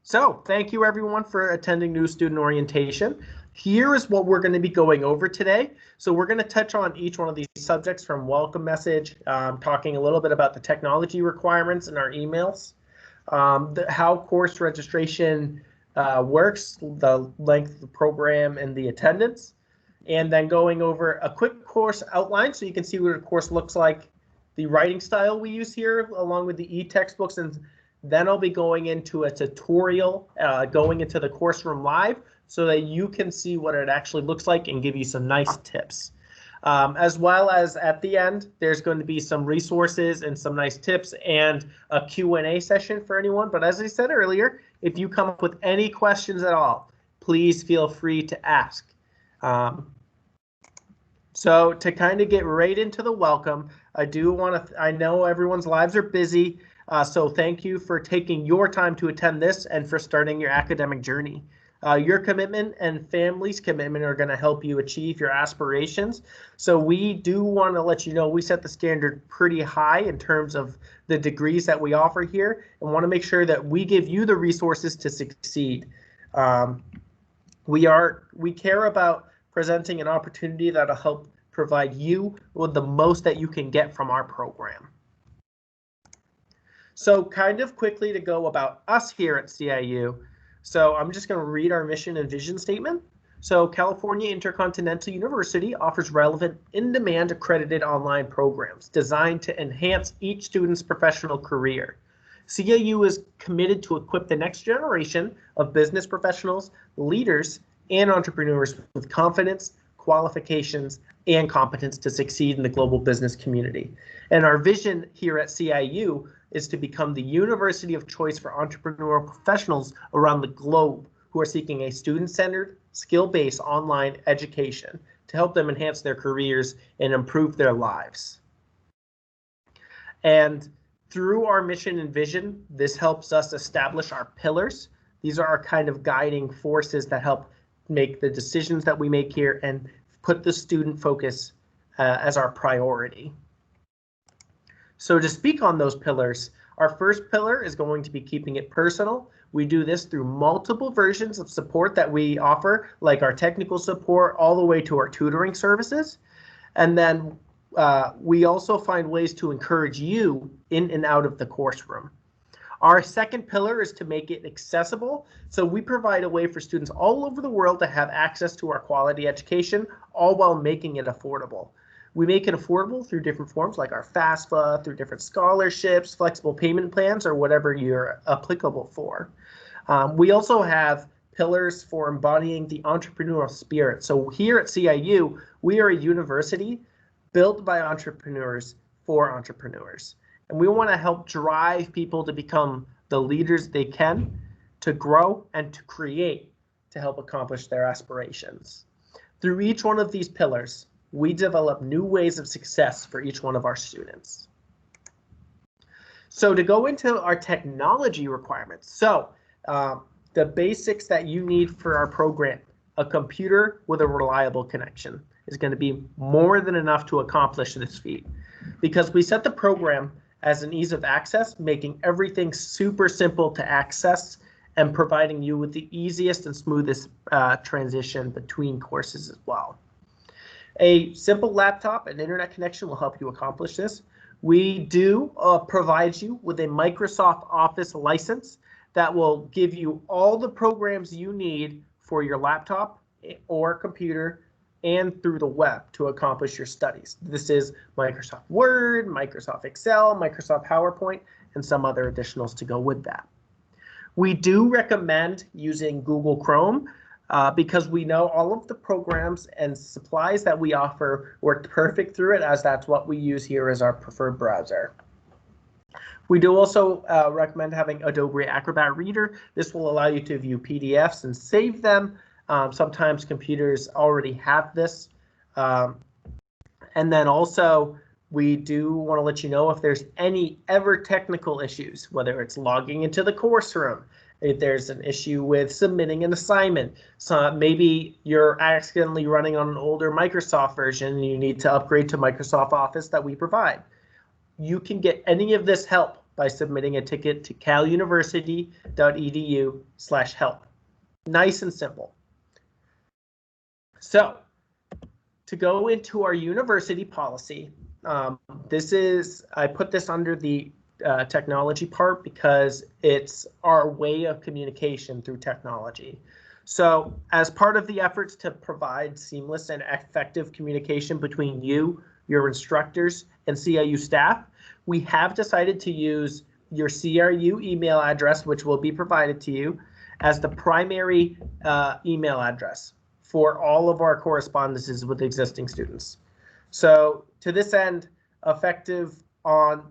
So thank you everyone for attending new student orientation. Here is what we're going to be going over today. So we're going to touch on each one of these subjects from welcome message, talking a little bit about the technology requirements in our emails, how course registration works, the length of the program and the attendance, and then going over a quick course outline so you can see what a course looks like, the writing style we use here along with the e-textbooks, and then I'll be going into a tutorial, going into the course room live so that you can see what it actually looks like and give you some nice tips. As well as at the end, there's going to be some resources and some nice tips and a Q&A session for anyone. But as I said earlier, if you come up with any questions at all, please feel free to ask. So to kind of get right into the welcome, I know everyone's lives are busy. So thank you for taking your time to attend this and for starting your academic journey. Your commitment and family's commitment are going to help you achieve your aspirations. So we do want to let you know we set the standard pretty high in terms of the degrees that we offer here and want to make sure that we give you the resources to succeed. We care about presenting an opportunity that'll help provide you with the most that you can get from our program. So kind of quickly to go about us here at CIU. So I'm just going to read our mission and vision statement. So California Intercontinental University offers relevant, in-demand accredited online programs designed to enhance each student's professional career. CIU is committed to equip the next generation of business professionals, leaders, and entrepreneurs with confidence, qualifications, and competence to succeed in the global business community. And our vision here at CIU is to become the university of choice for entrepreneurial professionals around the globe who are seeking a student-centered, skill-based online education to help them enhance their careers and improve their lives. And through our mission and vision, this helps us establish our pillars. These are our kind of guiding forces that help make the decisions that we make here and put the student focus as our priority. So to speak on those pillars, our first pillar is going to be keeping it personal. We do this through multiple versions of support that we offer, like our technical support all the way to our tutoring services. And then we also find ways to encourage you in and out of the course room. Our second pillar is to make it accessible. So we provide a way for students all over the world to have access to our quality education, all while making it affordable. We make it affordable through different forms like our FAFSA, through different scholarships, flexible payment plans, or whatever you're applicable for. We also have pillars for embodying the entrepreneurial spirit. So here at CIU, we are a university built by entrepreneurs for entrepreneurs. And we want to help drive people to become the leaders they can, to grow and to create, to help accomplish their aspirations. Through each one of these pillars, we develop new ways of success for each one of our students. So to go into our technology requirements, so the basics that you need for our program, a computer with a reliable connection is going to be more than enough to accomplish this feat, because we set the program as an ease of access, making everything super simple to access and providing you with the easiest and smoothest transition between courses as well. A simple laptop and internet connection will help you accomplish this. We do provide you with a Microsoft Office license that will give you all the programs you need for your laptop or computer and through the web to accomplish your studies. This is Microsoft Word, Microsoft Excel, Microsoft PowerPoint, and some other additionals to go with that. We do recommend using Google Chrome because we know all of the programs and supplies that we offer work perfect through it, as that's what we use here as our preferred browser. We do also recommend having Adobe Acrobat Reader. This will allow you to view PDFs and save them. Sometimes computers already have this. And then also, we do want to let you know if there's any ever technical issues, whether it's logging into the course room, if there's an issue with submitting an assignment. So maybe you're accidentally running on an older Microsoft version and you need to upgrade to Microsoft Office that we provide. You can get any of this help by submitting a ticket to caluniversity.edu/help. Nice and simple. So to go into our university policy, I put this under the technology part because it's our way of communication through technology. So as part of the efforts to provide seamless and effective communication between you, your instructors, and CIU staff, we have decided to use your CRU email address, which will be provided to you, as the primary email address for all of our correspondences with existing students. So to this end, effective on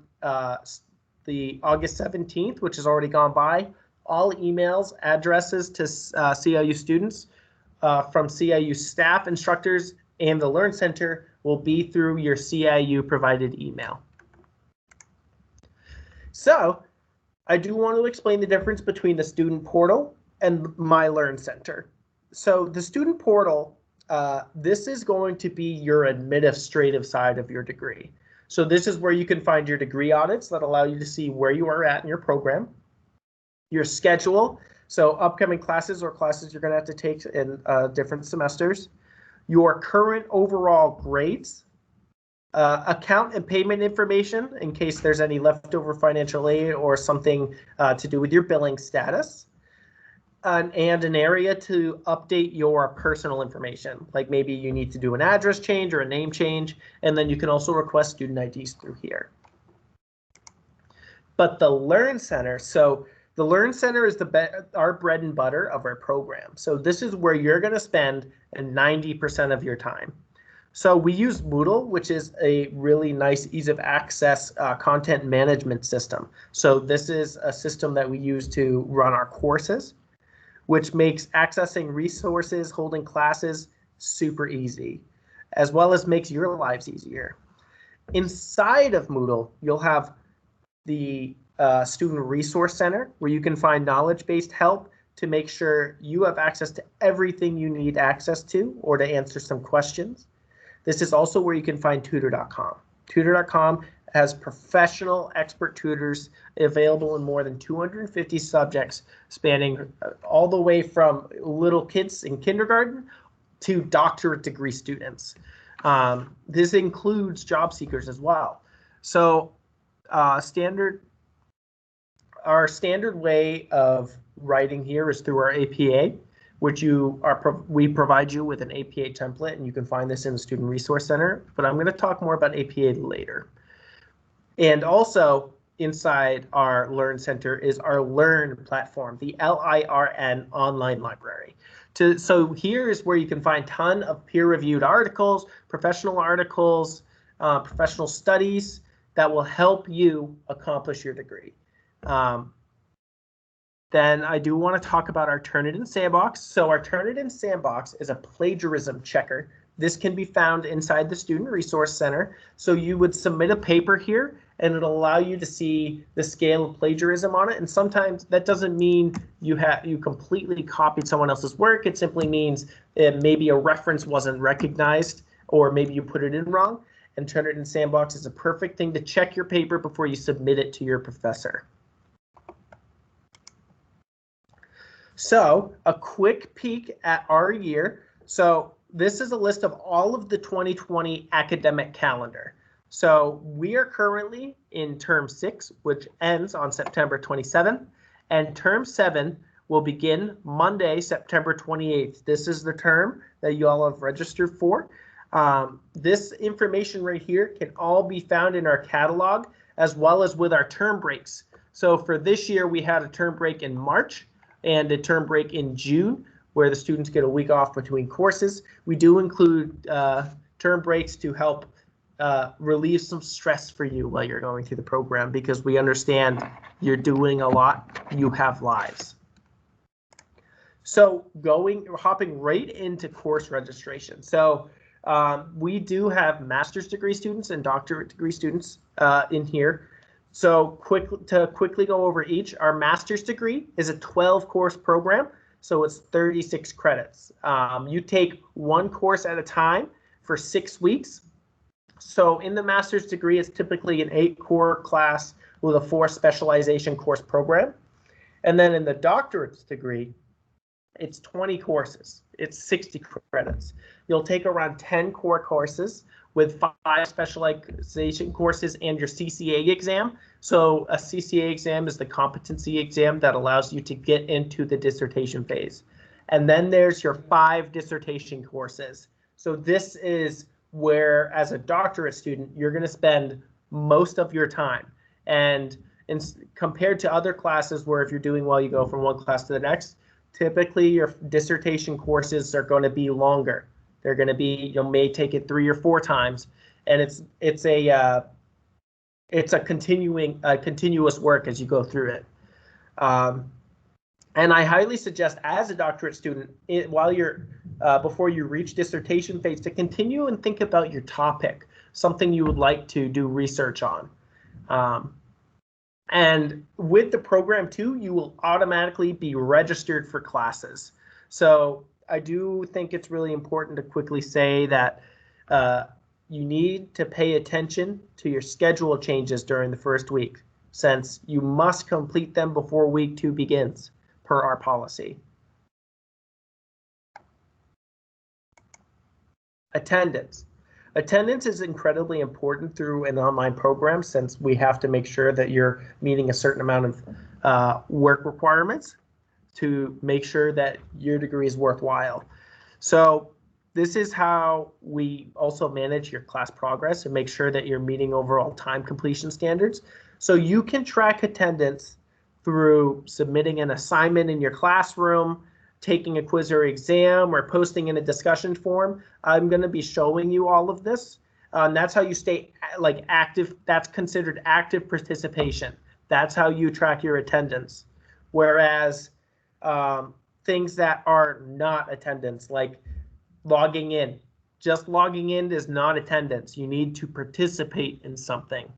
the August 17th, which has already gone by, all emails, addresses to CIU students from CIU staff, instructors, and the Learn Center will be through your CIU provided email. So I do want to explain the difference between the student portal and my Learn Center. So the student portal, this is going to be your administrative side of your degree. So this is where you can find your degree audits that allow you to see where you are at in your program, your schedule, so upcoming classes or classes you're going to have to take in different semesters, your current overall grades, account and payment information in case there's any leftover financial aid or something to do with your billing status, and an area to update your personal information, like maybe you need to do an address change or a name change, and then you can also request student IDs through here. But the Learn Center, so the Learn Center is our bread and butter of our program. So this is where you're going to spend 90% of your time. So we use Moodle, which is a really nice ease of access content management system. So this is a system that we use to run our courses, which makes accessing resources, holding classes super easy, as well as makes your lives easier. Inside of Moodle, you'll have the Student Resource Center, where you can find knowledge-based help to make sure you have access to everything you need access to or to answer some questions. This is also where you can find tutor.com. Tutor.com has professional expert tutors available in more than 250 subjects, spanning all the way from little kids in kindergarten to doctorate degree students. This includes job seekers as well. So our standard way of writing here is through our APA, which we provide you with an APA template, and you can find this in the Student Resource Center, but I'm going to talk more about APA later. And also inside our Learn Center is our Learn platform, the LIRN online library. So here is where you can find a ton of peer-reviewed articles, professional studies that will help you accomplish your degree. Then I do want to talk about our Turnitin Sandbox. So our Turnitin Sandbox is a plagiarism checker. This can be found inside the Student Resource Center. So you would submit a paper here, and it'll allow you to see the scale of plagiarism on it. And sometimes that doesn't mean you completely copied someone else's work. It simply means maybe a reference wasn't recognized, or maybe you put it in wrong. And Turnitin Sandbox is a perfect thing to check your paper before you submit it to your professor. So a quick peek at our year. So this is a list of all of the 2020 academic calendar. So we are currently in term 6, which ends on September 27th, and term 7 will begin Monday, September 28th. This is the term that you all have registered for. This information right here can all be found in our catalog, as well as with our term breaks. So for this year, we had a term break in March and a term break in June, where the students get a week off between courses. We do include term breaks to help relieve some stress for you while you're going through the program, because we understand you're doing a lot, you have lives. So hopping right into course registration. So we do have master's degree students and doctorate degree students in here. So quickly go over each, our master's degree is a 12-course program, so it's 36 credits. You take one course at a time for 6 weeks. So in the master's degree, it's typically an 8-core class with a 4 specialization course program. And then in the doctorate's degree, it's 20 courses. It's 60 credits. You'll take around 10 core courses with 5 specialization courses and your CCA exam. So a CCA exam is the competency exam that allows you to get into the dissertation phase. And then there's your 5 dissertation courses. So this is where, as a doctorate student, you're going to spend most of your time. And compared to other classes where if you're doing well, you go from one class to the next, typically your dissertation courses are going to be longer. They're going to be, you may take it 3 or 4 times, and it's a continuous work as you go through it. And I highly suggest, as a doctorate student, while you're before you reach dissertation phase, to continue and think about your topic, something you would like to do research on. And with the program too, you will automatically be registered for classes. So I do think it's really important to quickly say that you need to pay attention to your schedule changes during the first week, since you must complete them before week 2 begins, per our policy. Attendance. Attendance is incredibly important through an online program, since we have to make sure that you're meeting a certain amount of work requirements to make sure that your degree is worthwhile. So this is how we also manage your class progress and make sure that you're meeting overall time completion standards. So you can track attendance through submitting an assignment in your classroom, taking a quiz or exam, or posting in a discussion forum. I'm going to be showing you all of this. That's how you stay active. That's considered active participation. That's how you track your attendance. Whereas things that are not attendance, like logging in, just logging in is not attendance. You need to participate in something.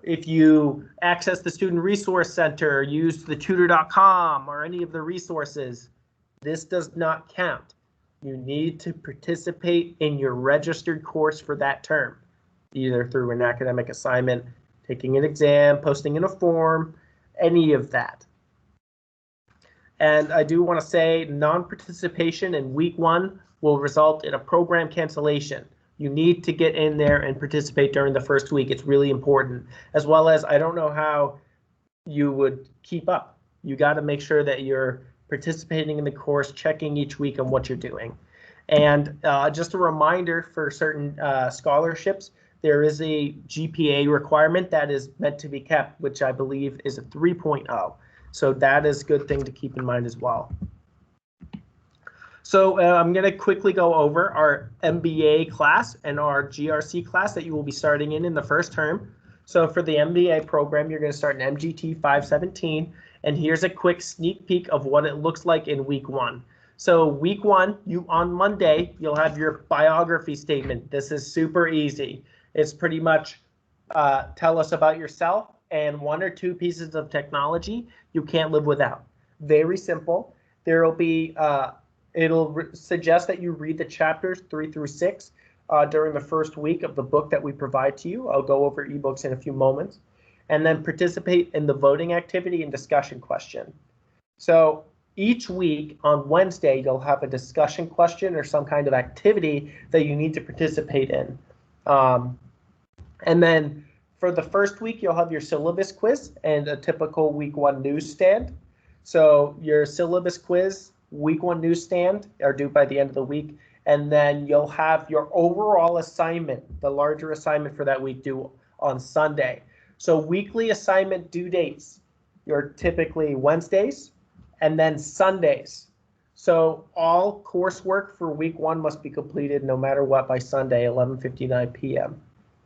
If you access the Student Resource Center, use the tutor.com or any of the resources, this does not count. You need to participate in your registered course for that term, either through an academic assignment, taking an exam, posting in a form, any of that. And I do want to say non-participation in week 1 will result in a program cancellation. You need to get in there and participate during the first week. It's really important, as well as I don't know how you would keep up. You got to make sure that you're participating in the course, checking each week on what you're doing. And just a reminder, for certain scholarships, there is a GPA requirement that is meant to be kept, which I believe is a 3.0. So that is a good thing to keep in mind as well. So I'm going to quickly go over our MBA class and our GRC class that you will be starting in the first term. So for the MBA program, you're going to start in MGT 517. And here's a quick sneak peek of what it looks like in week 1. So week 1, on Monday, you'll have your biography statement. This is super easy. It's pretty much tell us about yourself and 1 or 2 pieces of technology you can't live without. Very simple. There will be it'll suggest that you read the chapters 3 through 6 during the first week of the book that we provide to you. I'll go over ebooks in a few moments. And then participate in the voting activity and discussion question. So each week on Wednesday, you'll have a discussion question or some kind of activity that you need to participate in. And then for the first week, you'll have your syllabus quiz and a typical week 1 newsstand. So your syllabus quiz, week 1 newsstand are due by the end of the week. And then you'll have your overall assignment, the larger assignment for that week, due on Sunday. So weekly assignment due dates, you're typically Wednesdays and then Sundays. So all coursework for week 1 must be completed no matter what by Sunday, 11:59 p.m.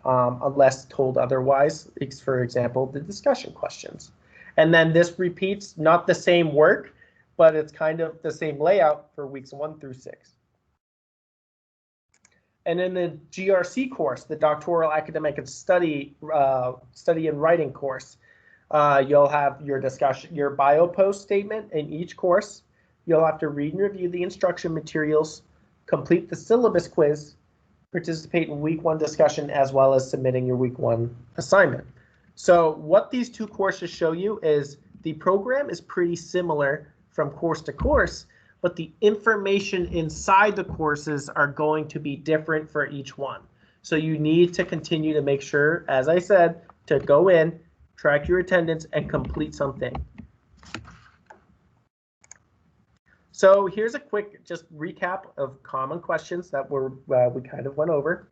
Unless told otherwise, for example, the discussion questions. And then this repeats, not the same work, but it's kind of the same layout for weeks 1 through 6. And in the GRC course, the Doctoral Academic and Study and Writing course, you'll have your discussion, your bio post statement in each course. You'll have to read and review the instruction materials, complete the syllabus quiz, participate in week 1 discussion, as well as submitting your week 1 assignment. So what these two courses show you is the program is pretty similar from course to course, but the information inside the courses are going to be different for each one. So you need to continue to make sure, as I said, to go in, track your attendance, and complete something. So here's a quick just recap of common questions that we kind of went over.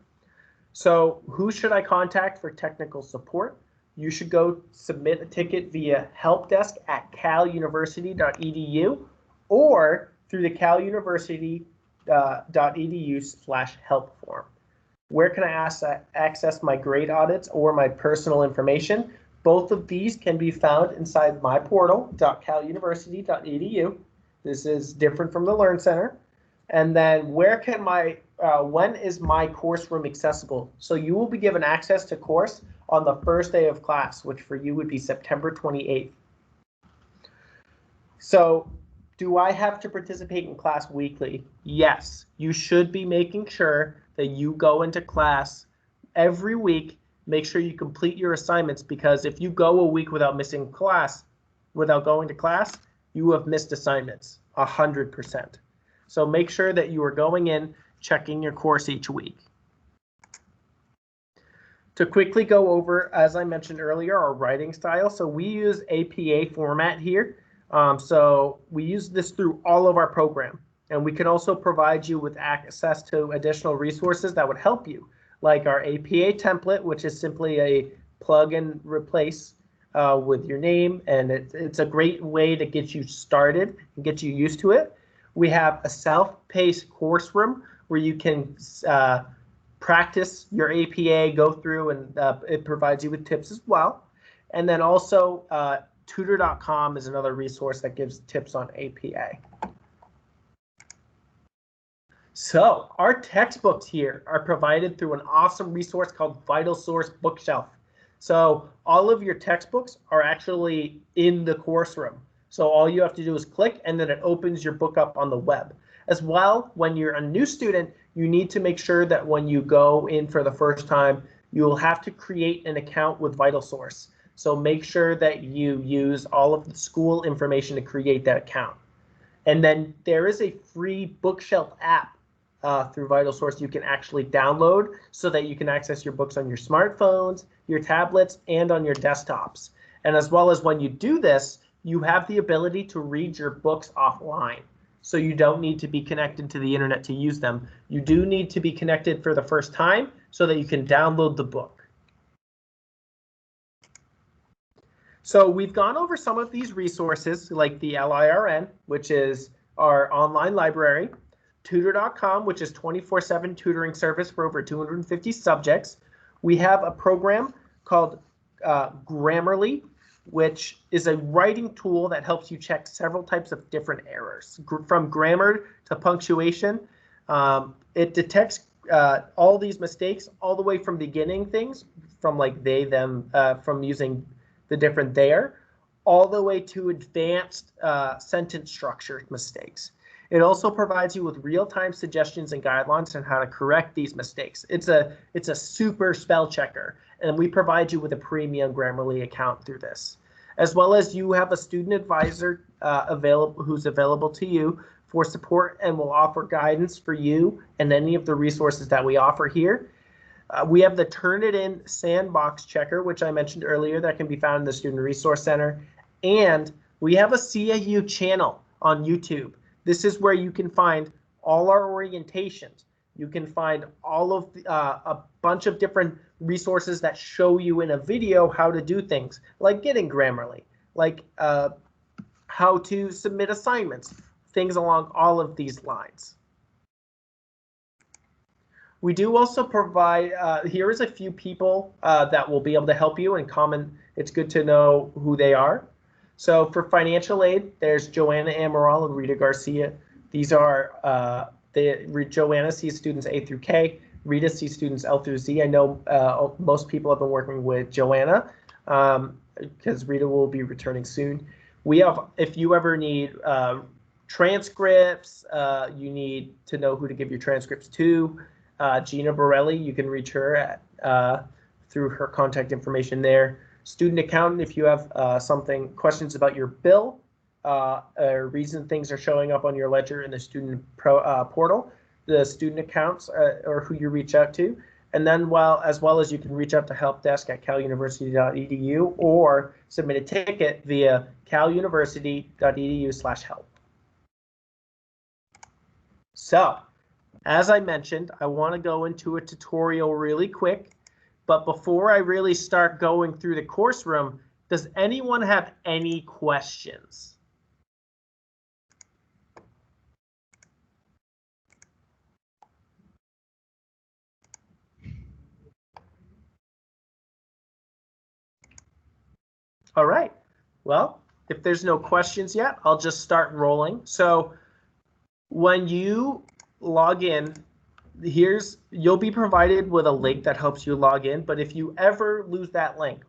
So who should I contact for technical support? You should go submit a ticket via helpdesk@caluniversity.edu or through the caluniversity.edu/help form. Where can I access my grade audits or my personal information? Both of these can be found inside my portal, .caluniversity.edu. This is different from the Learn Center. And then where can when is my course room accessible? So you will be given access to course on the first day of class, which for you would be September 28th. So do I have to participate in class weekly? Yes, you should be making sure that you go into class every week. Make sure you complete your assignments, because if you go a week without missing class, without going to class, you have missed assignments 100%. So make sure that you are going in, checking your course each week. To quickly go over, as I mentioned earlier, our writing style. So we use APA format here. So we use this through all of our program. And we can also provide you with access to additional resources that would help you, like our APA template, which is simply a plug and replace with your name. And it's a great way to get you started and get you used to it. We have a self-paced course room where you can practice your APA, go through, and it provides you with tips as well. And then also tutor.com is another resource that gives tips on APA. So our textbooks here are provided through an awesome resource called VitalSource Bookshelf. So all of your textbooks are actually in the course room. So all you have to do is click, and then it opens your book up on the web. As well, when you're a new student, you need to make sure that when you go in for the first time, you'll have to create an account with VitalSource. So make sure that you use all of the school information to create that account. And then there is a free bookshelf app through VitalSource you can actually download so that you can access your books on your smartphones, your tablets, and on your desktops. And as well as when you do this, you have the ability to read your books offline. So you don't need to be connected to the internet to use them. You do need to be connected for the first time so that you can download the book. So we've gone over some of these resources like the LIRN, which is our online library, tutor.com, which is 24/7 tutoring service for over 250 subjects. We have a program called Grammarly, which is a writing tool that helps you check several types of different errors, from grammar to punctuation. It detects all these mistakes all the way from beginning things, from like they, them, from using the different there, all the way to advanced sentence structure mistakes. It also provides you with real-time suggestions and guidelines on how to correct these mistakes. It's a super spell checker, and we provide you with a premium Grammarly account through this. As well as you have a student advisor who's available to you for support and will offer guidance for you and any of the resources that we offer here. We have the Turnitin Sandbox Checker, which I mentioned earlier, that can be found in the Student Resource Center. And we have a CAU channel on YouTube. This is where you can find all our orientations. You can find all of a bunch of different resources that show you in a video how to do things, like getting Grammarly, like how to submit assignments, things along all of these lines. We do also provide, here is a few people that will be able to help you in common. It's good to know who they are. So for financial aid, there's Joanna Amaral and Rita Garcia. These are, Joanna sees students A through K, Rita sees students L through Z. I know most people have been working with Joanna because Rita will be returning soon. We have, if you ever need transcripts, you need to know who to give your transcripts to. Gina Borelli, you can reach her at, through her contact information there. Student accountant, if you have questions about your bill, or reason things are showing up on your ledger in the student portal, the student accounts or who you reach out to. And then as well as you can reach out to help desk at caluniversity.edu or submit a ticket via caluniversity.edu/help. So, as I mentioned, I want to go into a tutorial really quick, but before I really start going through the course room, does anyone have any questions? All right, well, if there's no questions yet, I'll just start rolling. So when you log in, you'll be provided with a link that helps you log in, but if you ever lose that link,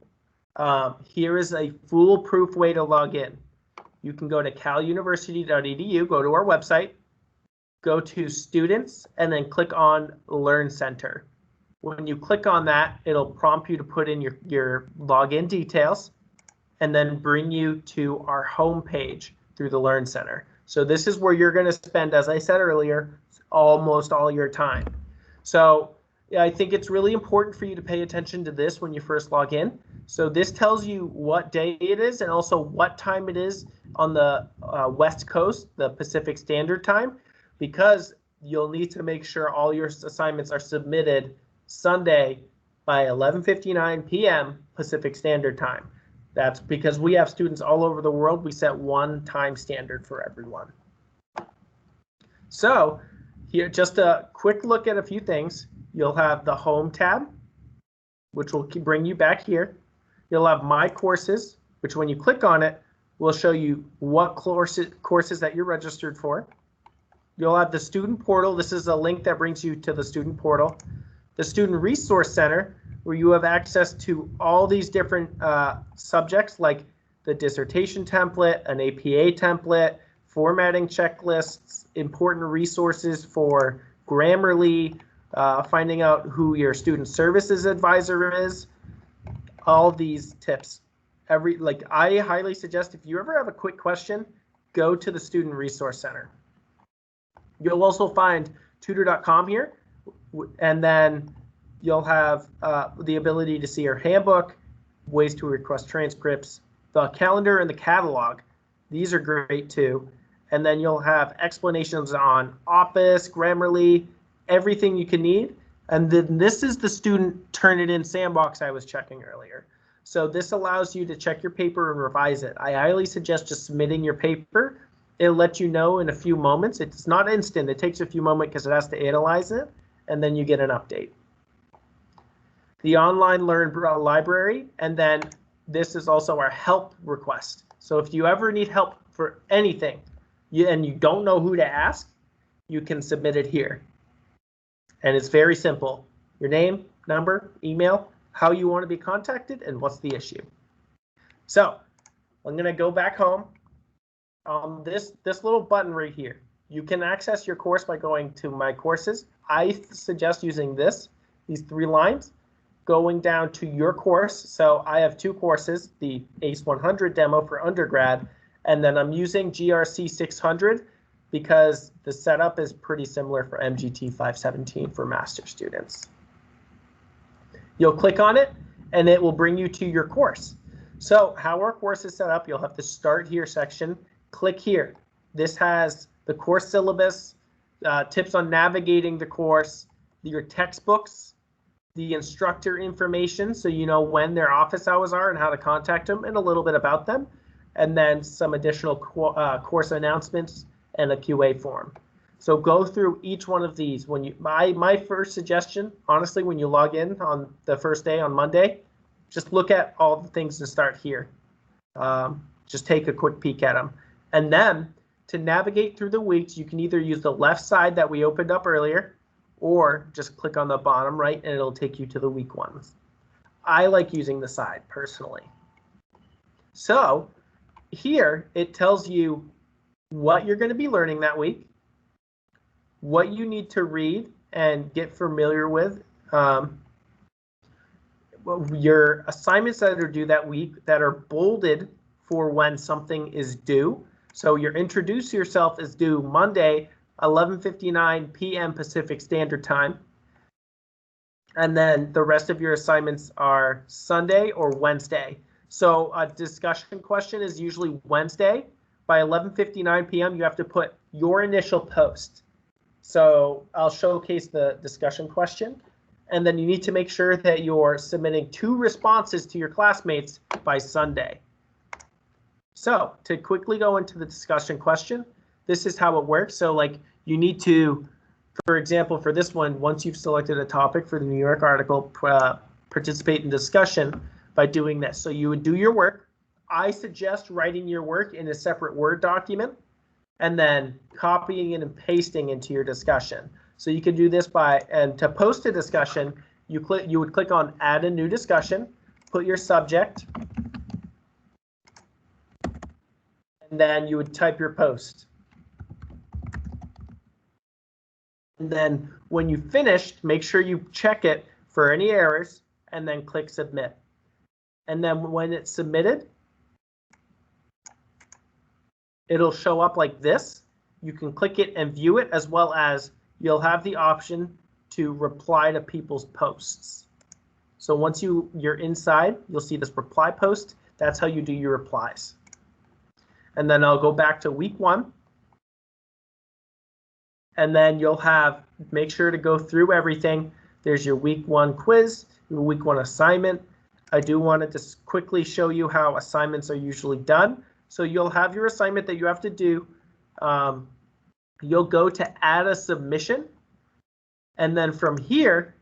here is a foolproof way to log in. You can go to caluniversity.edu, go to our website, go to students, and then click on Learn Center. When you click on that, it'll prompt you to put in your login details and then bring you to our home page through the Learn Center. So this is where you're going to spend, as I said earlier, almost all your time. So yeah, I think it's really important for you to pay attention to this when you first log in. So this tells you what day it is and also what time it is on the West Coast, the Pacific Standard Time, because you'll need to make sure all your assignments are submitted Sunday by 11:59 p.m. Pacific Standard Time. That's because we have students all over the world. We set one time standard for everyone. So here, just a quick look at a few things. You'll have the Home tab, which will bring you back here. You'll have My Courses, which when you click on it, will show you what courses that you're registered for. You'll have the Student Portal. This is a link that brings you to the Student Portal. The Student Resource Center, where you have access to all these different subjects like the dissertation template, an APA template, formatting checklists, important resources for Grammarly, finding out who your student services advisor is, all these tips. I highly suggest if you ever have a quick question, go to the Student Resource Center. You'll also find tutor.com here, and then you'll have the ability to see your handbook, ways to request transcripts, the calendar and the catalog. These are great too. And then you'll have explanations on Office, Grammarly, everything you can need. And then this is the student Turnitin sandbox I was checking earlier. So this allows you to check your paper and revise it. I highly suggest just submitting your paper. It'll let you know in a few moments. It's not instant. It takes a few moments because it has to analyze it, and then you get an update. The online Learn library, and then this is also our help request. So if you ever need help for anything and you don't know who to ask, you can submit it here. And it's very simple. Your name, number, email, how you want to be contacted, and what's the issue. So I'm going to go back home. This little button right here, you can access your course by going to My Courses. I suggest using these three lines, going down to your course. So I have two courses, the ACE 100 demo for undergrad, and then I'm using GRC 600 because the setup is pretty similar for MGT 517 for master students. You'll click on it and it will bring you to your course. So how our course is set up, you'll have the Start Here section. Click here. This has the course syllabus, tips on navigating the course, your textbooks, the instructor information, so you know when their office hours are and how to contact them, and a little bit about them, and then some additional course announcements and a QA form. So go through each one of these. When you, my first suggestion, honestly, when you log in on the first day on Monday, just look at all the things to start here. Just take a quick peek at them. And then to navigate through the weeks, you can either use the left side that we opened up earlier, or just click on the bottom right and it'll take you to the week ones. I like using the side personally. So here it tells you what you're going to be learning that week, what you need to read and get familiar with. your assignments that are due that week that are bolded for when something is due. So your introduce yourself is due Monday, 11:59 p.m. Pacific Standard Time. And then the rest of your assignments are Sunday or Wednesday. So a discussion question is usually Wednesday. By 11:59 p.m. you have to put your initial post. So I'll showcase the discussion question. And then you need to make sure that you're submitting 2 responses to your classmates by Sunday. So to quickly go into the discussion question, this is how it works. So like you need to, for example, for this one, once you've selected a topic for the New York article, participate in discussion by doing this. So you would do your work. I suggest writing your work in a separate Word document and then copying it and pasting into your discussion. So you can do this by, and to post a discussion, you would click on add a new discussion, put your subject, and then you would type your post. And then when you finished, make sure you check it for any errors and then click submit. And then when it's submitted, it'll show up like this. You can click it and view it, as well as you'll have the option to reply to people's posts. So once you're inside, you'll see this reply post. That's how you do your replies. And then I'll go back to week 1. And then you'll make sure to go through everything. There's your week 1 quiz, your week 1 assignment. I do want to just quickly show you how assignments are usually done. So you'll have your assignment that you have to do. You'll go to add a submission. And then from here,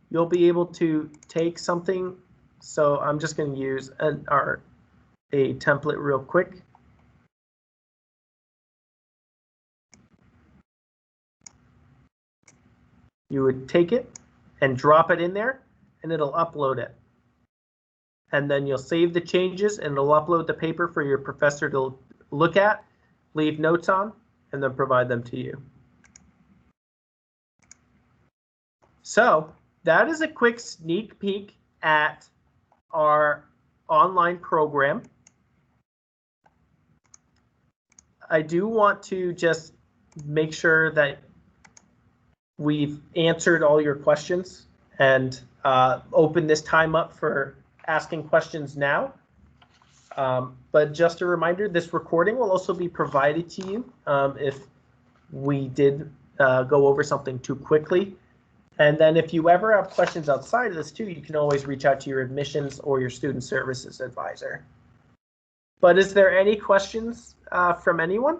you'll be able to take something. So I'm just going to use a template real quick. You would take it and drop it in there, and it'll upload it. And then you'll save the changes, and it'll upload the paper for your professor to look at, leave notes on, and then provide them to you. So that is a quick sneak peek at our online program. I do want to just make sure that we've answered all your questions and open this time up for asking questions now. But just a reminder, this recording will also be provided to you if we did go over something too quickly. And then if you ever have questions outside of this too, you can always reach out to your admissions or your student services advisor. But is there any questions from anyone?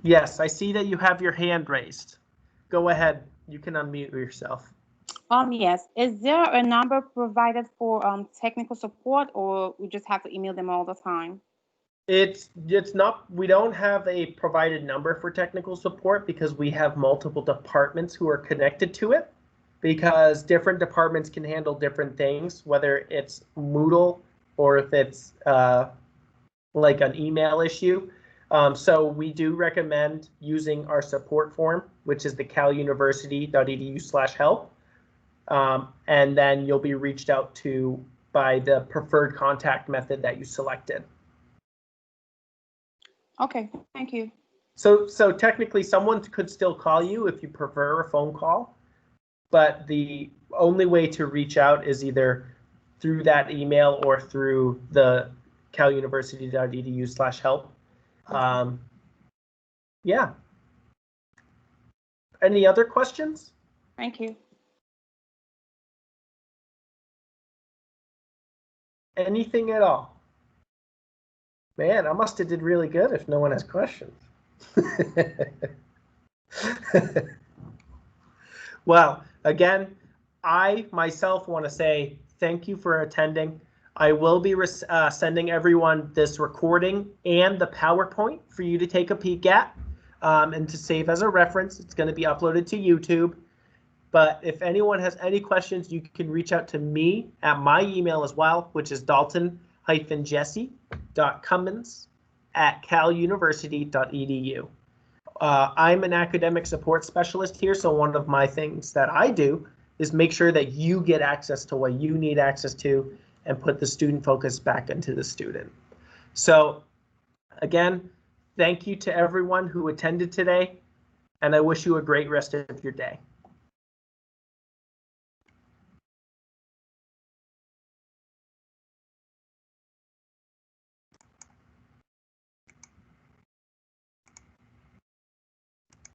Yes, I see that you have your hand raised. Go ahead, you can unmute yourself. Yes. Is there a number provided for technical support, or we just have to email them all the time? It's not, we don't have a provided number for technical support because we have multiple departments who are connected to it, because different departments can handle different things, whether it's Moodle or if it's like an email issue. So we do recommend using our support form, which is the caluniversity.edu/help. And then you'll be reached out to by the preferred contact method that you selected. Okay, thank you. So technically someone could still call you if you prefer a phone call, but the only way to reach out is either through that email or through the caluniversity.edu/help. Yeah. Any other questions? Thank you. Anything at all? Man, I must have did really good if no one has questions. Well, again, I myself want to say thank you for attending. I will be sending everyone this recording and the PowerPoint for you to take a peek at and to save as a reference. It's going to be uploaded to YouTube. But if anyone has any questions, you can reach out to me at my email as well, which is dalton-jesse.cummins caluniversity.edu. I'm an academic support specialist here, so one of my things that I do is make sure that you get access to what you need access to and put the student focus back into the student. So again, thank you to everyone who attended today, and I wish you a great rest of your day.